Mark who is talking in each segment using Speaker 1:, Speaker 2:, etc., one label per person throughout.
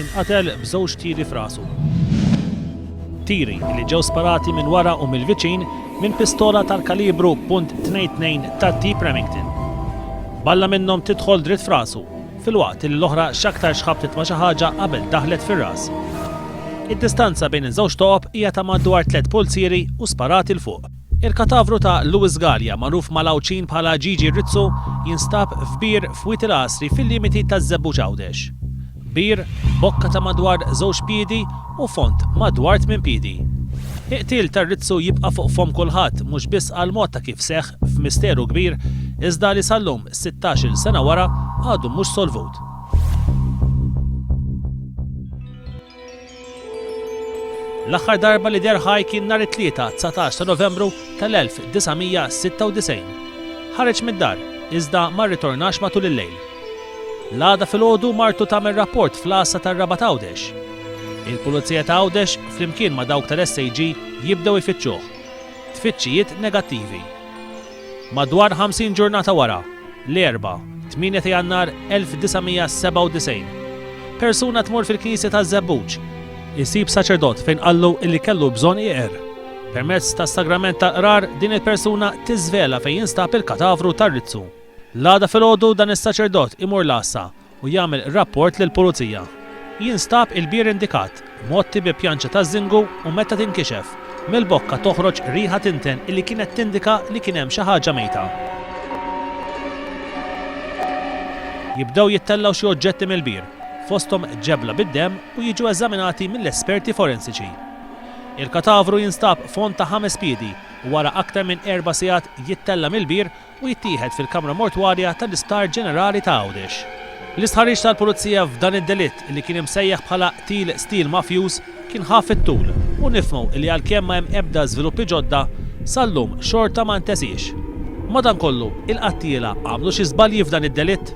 Speaker 1: inqatel b'żewġ tiri f'rasu. Tiri li ġew sparati minn wara u mill-viċin minn pistola tal-kalibru .22 tat-tip Remington. Balla minnhom tidħol dritt f'rasu, filwaqt li l-oħra x'aktar xħabtet ma' xi ħaġa qabel daħlet fir-ras. Id-distanza bejn iż-żewġ toqob hija ta' madwar 3 pulsieri u sparati l fuq. Il-katavru ta' Louis Gallia, magħruf mal-Awċin bħala Gigi Rizzo, jinstab f'bir f'Wiet il-Qasri fil-limiti ta' Żebbuġ Għawdex. Bir, bokka ta' madwar 2 piedi u font madwar 8 piedi. Iqtil ta' Rizzo jibqa' fuq fom kulħadd mhux biss għal mod ta' kif seħħ f'misteru kbir, iżda li sallum 16-il sena wara għadu mhux solvut. L-aħħar darba li derħaj kien nhar it-tlieta 19 ta' Novembru tal-1996. Ħareġ mid-dar, iżda ma rritornax matul il-lejl. L-għada filgħodu martu tagħmel rapport fl-għassa tar-Raba ta' Għawdex. Il-Pulizija ta' Għawdex flimkien ma' dawk tal-SAG jibdew ifittxuh. Tfittxijiet negattivi. Madwar 50 ġurnata wara, l-erba' 8 ta' Jannar 1997. Persuna tmur fil-Knisja ta' Żebbuġ isib saċerdot fejn qallu illi kellu bżonn iqer. Permezz ta' sagrament ta' qrar din il-persuna tiżvela fejn jinstab il-katavru ta' Rizzo. L-għada filgħodu dan is-saċerdot imur l-għassa u jagħmel rapport lill-pulizija. Jinstab il-bir indikat, motti bi pjanċa ta' żingu u meta tinkixef mill-bokka toħroġ riħa tinten illi kienet tindika li kien hemm xi ħaġa mejta. Jibdew jittellaw xi oġġetti mill-bir, fosthom ġebla bid-demm u jiġu eżaminati mill-esperti forensiċi. Il-katavru jinstab font ta' 5 piedi u wara aktar minn 4 sigħat jittella mill-bir u jittieħed fil-Kamra Mortwarja tal-Isptar Ġenerali ta' Għawdex. L-istħarriġ tal-Pulizija f'dan id-delitt li kien imsejjaħ bħala qtil stil mafjuż kien ħaf it-tul u nifhmu li għalkemm ma hemm ebda żviluppi ġodda sallum xorta ma ntesix. Madankollu il-qattiela għamlu xi żbalji f'dan id-delitt?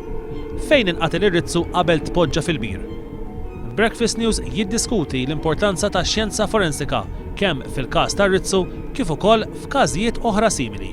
Speaker 1: Fejn inqatel ir-Rizzo qabel tpoġġa fil-bir? Breakfast News jiddiskuti l-importanza tax-xjenza forensika kemm fil-każ tar-Rizzo kif ukoll f'każijiet oħra simili.